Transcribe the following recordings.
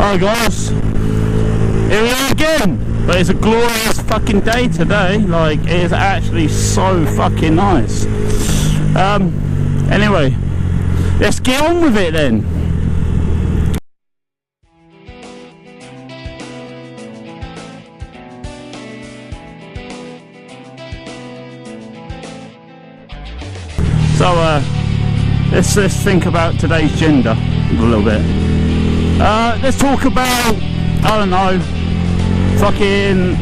Hi guys, here we are again, but it's a glorious fucking day today. Like, it is actually so fucking nice. Anyway, let's get on with it then. So let's think about today's gender a little bit. Let's talk about, I don't know, fucking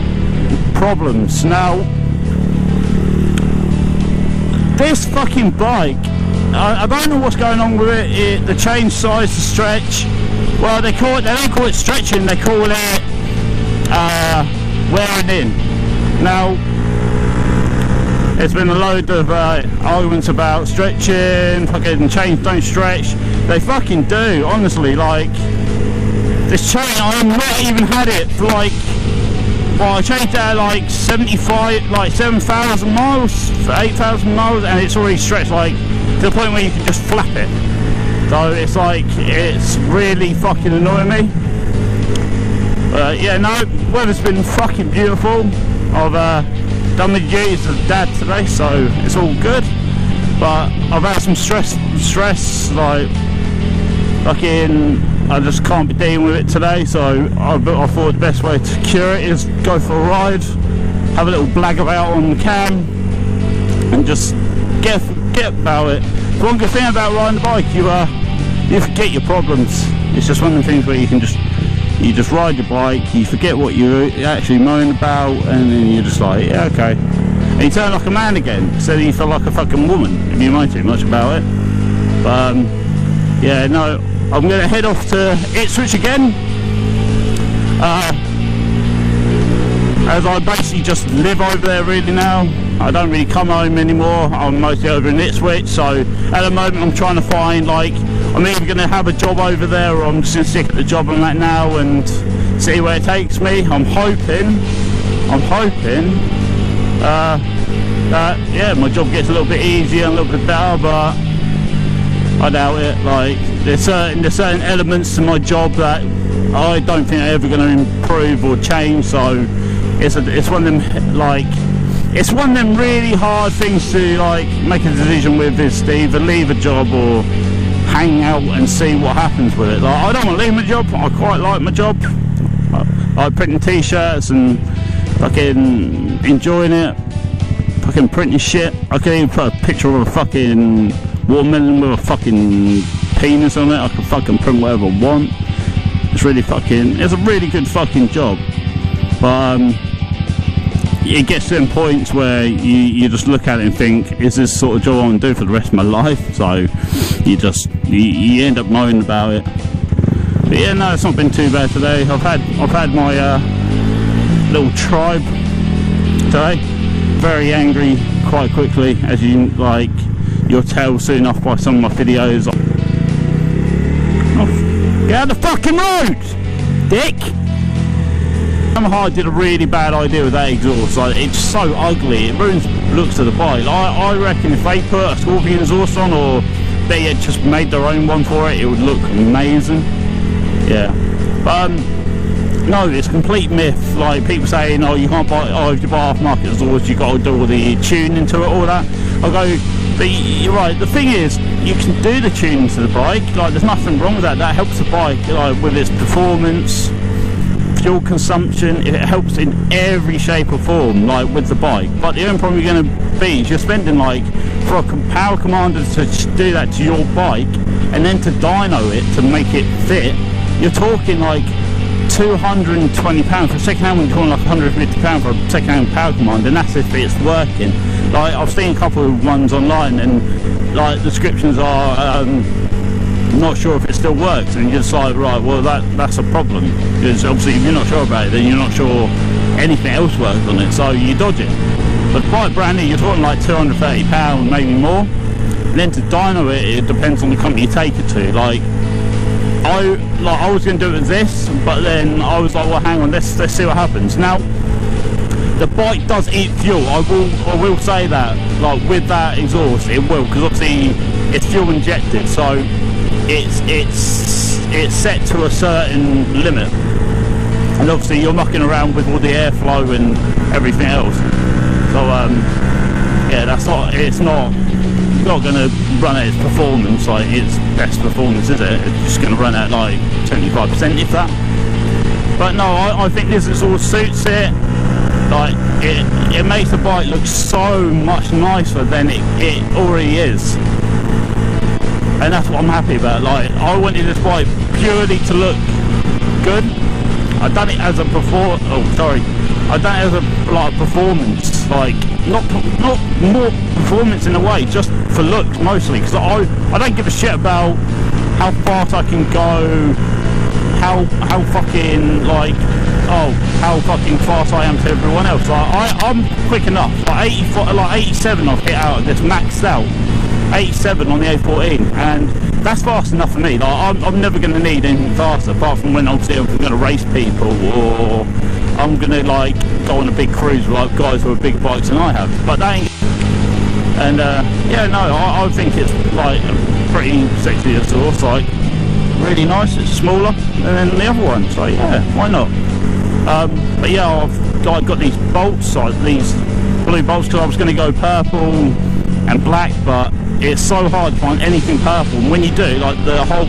problems. Now, this fucking bike, I don't know what's going on with it. The change size, the stretch. Well, they don't call it stretching. They call it wearing in. Now, there's been a load of arguments about stretching, fucking chains don't stretch. They fucking do, honestly. Like, this chain, I have not even had it for like, well, I changed it at like 7,000 miles, for 8,000 miles, and it's already stretched, like, to the point where you can just flap it. So it's like, it's really fucking annoying me. Yeah, no, weather's been fucking beautiful. I've done my duties as a dad today, so it's all good. But I've had some stress, like, fucking, I just can't be dealing with it today. So I thought the best way to cure it is go for a ride, have a little blag about on the cam, and just get about it. The one good thing about riding the bike, you forget your problems. It's just one of the things where you just ride your bike, you forget what you're actually moaning about, and then you're just like, yeah, okay. And you turn like a man again, instead of you feel like a fucking woman, if you moan too much about it. But yeah, no, I'm going to head off to Ipswich again, as I basically just live over there really now. I don't really come home anymore. I'm mostly over in Ipswich, so at the moment I'm trying to find, like, I'm either going to have a job over there, or I'm just going to stick at the job I'm at now and see where it takes me. I'm hoping that, yeah, my job gets a little bit easier and a little bit better, but I doubt it. Like, there's certain elements to my job that I don't think are ever going to improve or change. So it's one of them, like, it's one of them really hard things to, like, make a decision with, is to either leave a job or hang out and see what happens with it. Like, I don't want to leave my job. I quite like my job. I like printing t-shirts and fucking enjoying it, fucking printing shit. I can even put a picture of a fucking watermelon with a fucking penis on it. I can fucking print whatever I want. It's a really good fucking job. But it gets to them points where you just look at it and think, is this sort of job I want to do for the rest of my life? So you end up moaning about it. But yeah, no, it's not been too bad today. I've had my little tribe today. Very angry quite quickly, as you'll tell soon enough by some of my videos. Oh, get out of the fucking road, dick! Yamaha did a really bad idea with that exhaust. Like, it's so ugly, it ruins the looks of the bike. I reckon if they put a Scorpion exhaust on, or they had just made their own one for it, it would look amazing. Yeah, but no, it's a complete myth. Like, people saying, oh, you can't buy, oh, if you buy off-market exhaust, you got to do all the tuning to it, all that. I go, but you're right. The thing is, you can do the tuning to the bike. Like, there's nothing wrong with that. That helps the bike, like, with its performance, fuel consumption. It helps in every shape or form, like, with the bike. But the only problem you're going to be is you're spending, like, for a power commander to do that to your bike, and then to dyno it to make it fit, you're talking like £220 for a second hand. When you're talking like £150 for a second hand power commander, and that's if it's working. Like, I've seen a couple of ones online, and like, descriptions are not sure if it still works, and you're just like, right, well, that's a problem, because obviously if you're not sure about it, then you're not sure anything else works on it, so you dodge it. But quite brand new, you're talking like £230, maybe more. And then to dyno it, it depends on the company you take it to. Like I was going to do it with this, but then I was like, well, hang on, let's see what happens. Now, the bike does eat fuel. I will say that, like, with that exhaust, it will, because obviously it's fuel injected. So it's set to a certain limit, and obviously you're mucking around with all the airflow and everything else. So yeah, it's not going to run at its performance, like its best performance, is it? It's just going to run at like 75%, if that. But no, I think this all suits it. Like it makes the bike look so much nicer than it already is, and that's what I'm happy about. Like, I wanted this bike purely to look good. I've done it as a I've done it as a performance, like not more performance in a way, just for looks mostly, because I don't give a shit about how fast I can go, how fucking like how fucking fast I am to everyone else. Like I'm quick enough. Like 87 I've hit out of this, maxed out 87 on the A14, and that's fast enough for me. Like I'm never going to need anything faster, apart from when obviously I'm going to race people, or I'm going to like go on a big cruise with like guys with big bikes than I have. But that ain't. And yeah, no, I think it's like a pretty sexy exhaust, like really nice. It's smaller than the other one, so yeah, why not? But yeah, I've got these bolts, like these blue bolts, because I was going to go purple and black, but it's so hard to find anything purple. And when you do, like the whole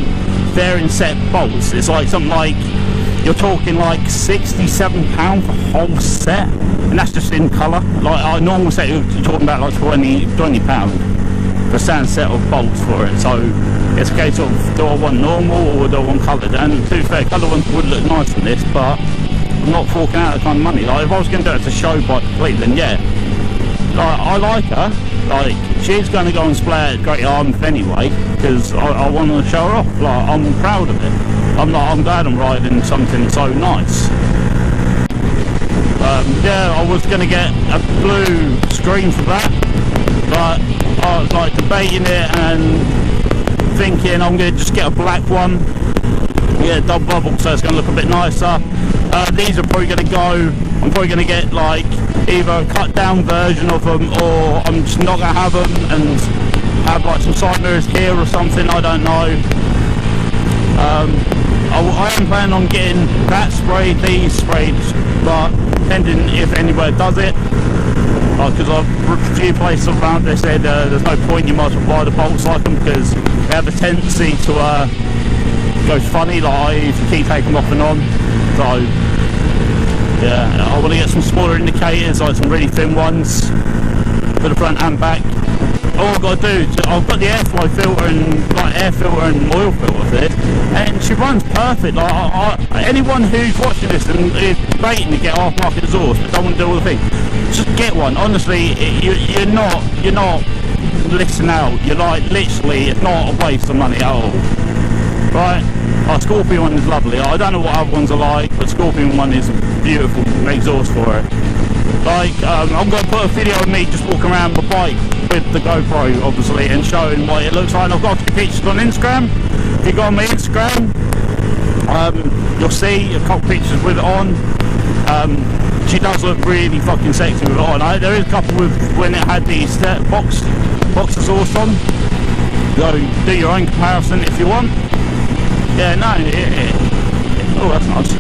fairing set bolts, it's like something like, you're talking like £67 for whole set, and that's just in colour. Like our normal set, you're talking about like £20 for a standard set of bolts for it. So it's a case of, do I want normal or do I want coloured? And to be fair, coloured ones would look nice on this, but I'm not forking out that kind of money. Like if I was going to do it as a show bike completely, then yeah. Like I like her. Like she's going to go and display at Great Yarmouth anyway, because I want to show her off. Like I'm proud of it. I'm glad I'm riding something so nice. Yeah, I was going to get a blue screen for that, but I was like debating it and thinking I'm going to just get a black one. Yeah, double bubble, so it's going to look a bit nicer. These are probably going to go, I'm probably going to get like either a cut down version of them, or I'm just not going to have them and have like some side mirrors here or something, I don't know. I am planning on getting that sprayed, these sprayed, but depending if anywhere does it, because a few places around they said there's no point, you might as well buy the bolts like them, because they have a tendency to go funny, like if you keep taking them off and on. So yeah, I want to get some smaller indicators, like some really thin ones for the front and back. All I've got to do, I've got the airflow filter and like air filter and oil filter for this, and she runs perfect. Like anyone who's watching this and is debating to get half-market exhaust but don't want to do all the things, just get one. Honestly, you're not listening out. You're like literally, it's not a waste of money at all. Right? Our Scorpion one is lovely. I don't know what other ones are like, but Scorpion one is beautiful exhaust for it. Like, I'm going to put a video of me just walking around my bike with the GoPro, obviously, and showing what it looks like. And I've got a few pictures on Instagram. If you go on my Instagram, you'll see a couple pictures with it on. She does look really fucking sexy with it on. There is a couple with when it had the box exhaust on. Go do your own comparison if you want. Yeah, no, oh, that's nice.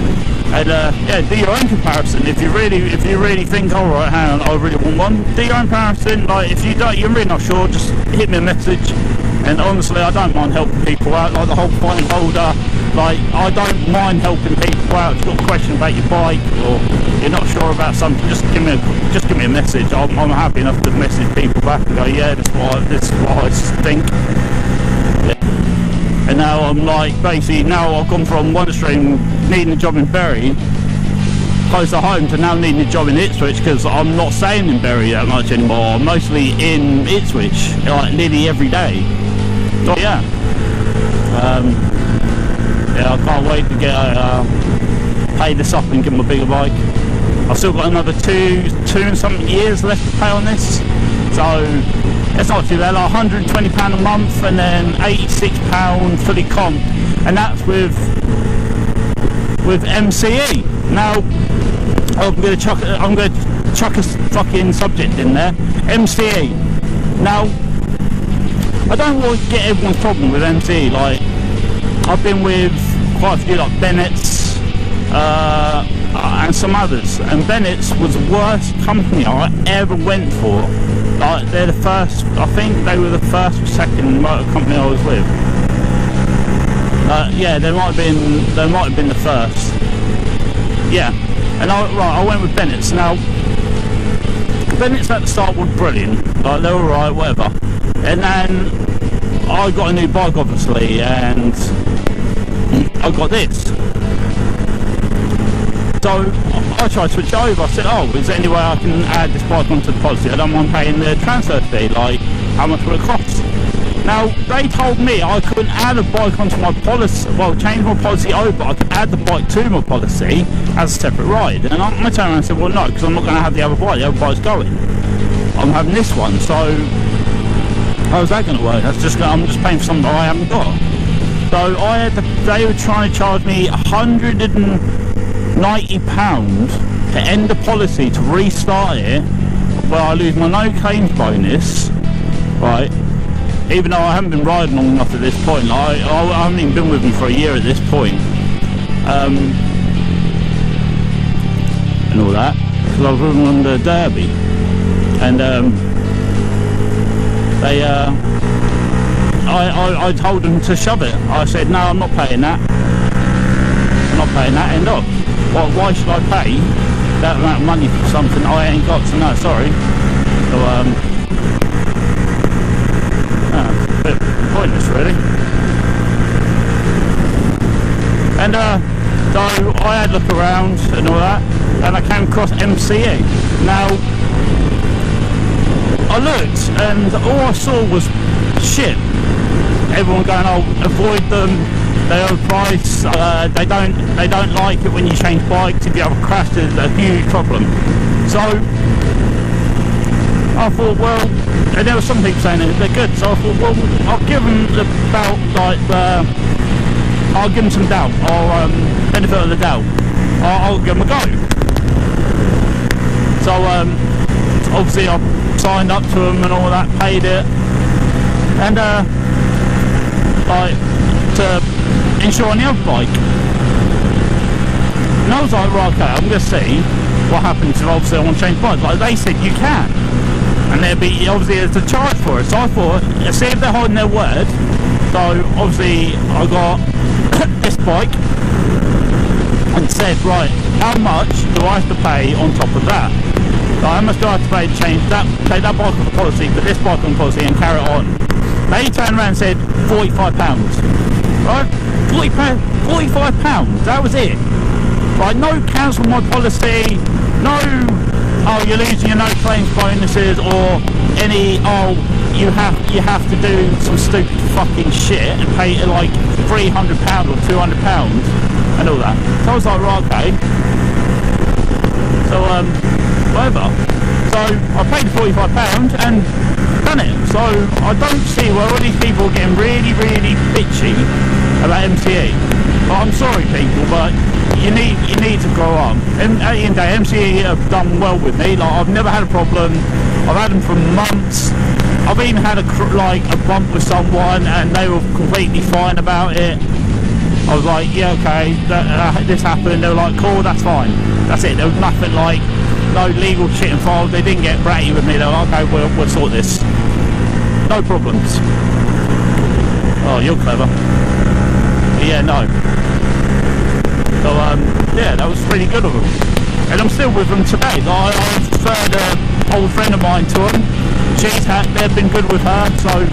And yeah, do your own comparison. If you really think, all right, hang on, I really want one. Do your own comparison. Like if you're really not sure, just hit me a message. And honestly, I don't mind helping people out. Like the whole fine holder. Like I don't mind helping people out. If you've got a question about your bike or you're not sure about something, just give me a message. I'm happy enough to message people back and go, yeah, this is what I think. Yeah. And now I'm like, basically, now I've gone from one extreme needing a job in Bury, close to home, to now needing a job in Ipswich, because I'm not staying in Bury that much anymore. I'm mostly in Ipswich, like nearly every day. So yeah, yeah, I can't wait to get pay this up and get my bigger bike. I've still got another two and something years left to pay on this, so it's not too bad. Like £120 a month and then £86 fully comp, and that's with MCE. Now I'm going to chuck a fucking subject in there. MCE. Now I don't want to get everyone's problem with MCE. Like I've been with quite a few, like Bennett's and some others, and Bennett's was the worst company I ever went for. Like, they're the first, I think they were the first or second motor company I was with. Yeah, they might have been the first. Yeah, and I went with Bennett's. Now, Bennett's at the start were brilliant, like they were alright, whatever. And then I got a new bike, obviously, and I got this. So I tried to switch over. I said, oh, is there any way I can add this bike onto the policy? I don't mind paying the transfer fee, like, how much will it cost? Now, they told me I couldn't add a bike onto my policy, well, change my policy over, I could add the bike to my policy as a separate ride. And I turned around and said, well, no, because I'm not going to have the other bike's going. I'm having this one, so how's that going to work? I'm just paying for something I haven't got. So they were trying to charge me £190 to end the policy to restart it, where I lose my no claims bonus, right? Even though I haven't been riding long enough at this point, I haven't even been with them for a year at this point, and all that, because I was with them on the Derby, and I told them to shove it. I said, no, I'm not paying that. I'm not paying that, end up. Well, why should I pay that amount of money for something I ain't got? So no, sorry. So, a bit pointless, really. And so I had a look around and all that, and I came across MCE. Now, I looked, and all I saw was shit. Everyone going, oh, avoid them, they overprice, they don't like it when you change bikes. If you have a crash, there's a huge problem. So I thought, well, and there were some people saying that they're good, so I thought, well, I'll give them I'll give them some doubt, or benefit of the doubt. I'll give them a go. So obviously I signed up to them and all that, paid it, and like, to insure on the other bike. And I was like, right, okay, I'm going to see what happens if obviously I want to change bikes. Like they said, you can, and there'd be obviously there's a charge for it. So I thought, see if they're holding their word. So obviously I got this bike and said, right, how much do I have to pay on top of that? So how much do I have to pay to change that, take that bike off the policy, put this bike on the policy and carry it on? They turned around and said £45, right? £45, that was it. Right, no cancel my policy, no, oh, you're losing your no claims bonuses, or any, oh, you have to do some stupid fucking shit and pay like £300 or £200 and all that. So I was like, right, okay. So whatever. So I paid the £45 and done it. So I don't see why all these people are getting really, really bitchy about MCE. But I'm sorry, people, but you need to grow up. And at the end of the day, MCE have done well with me. Like, I've never had a problem. I've had them for months. I've even had a bump with someone and they were completely fine about it. I was like, yeah, okay, this happened. They were like, cool, that's fine. That's it. There was nothing like, no legal shit involved. They didn't get bratty with me. They were like, okay, we'll sort this. No problems. Oh, you're clever. But yeah, no. So, yeah, that was pretty good of them. And I'm still with them today. I referred an old friend of mine to them. They've been good with her, so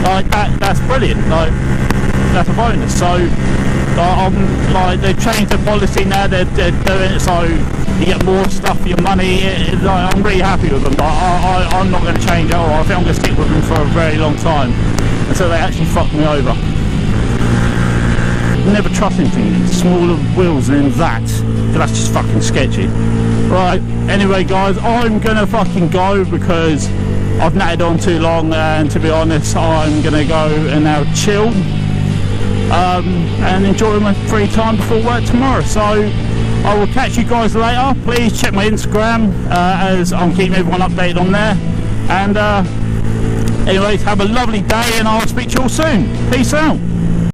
like that's brilliant. Like, that's a bonus. So like they've changed the policy now. They're doing it so you get more stuff for your money. Like, I'm really happy with them. I'm not going to change it. I think I'm going to stick with them for a very long time until they actually fuck me over. Never trust anything smaller wheels than that, because that's just fucking sketchy. Right, anyway guys, I'm gonna fucking go because I've natted on too long, and to be honest, I'm gonna go and now chill and enjoy my free time before work tomorrow. So I will catch you guys later. Please check my Instagram, as I'm keeping everyone updated on there. And anyways, have a lovely day and I'll speak to you all soon. Peace out.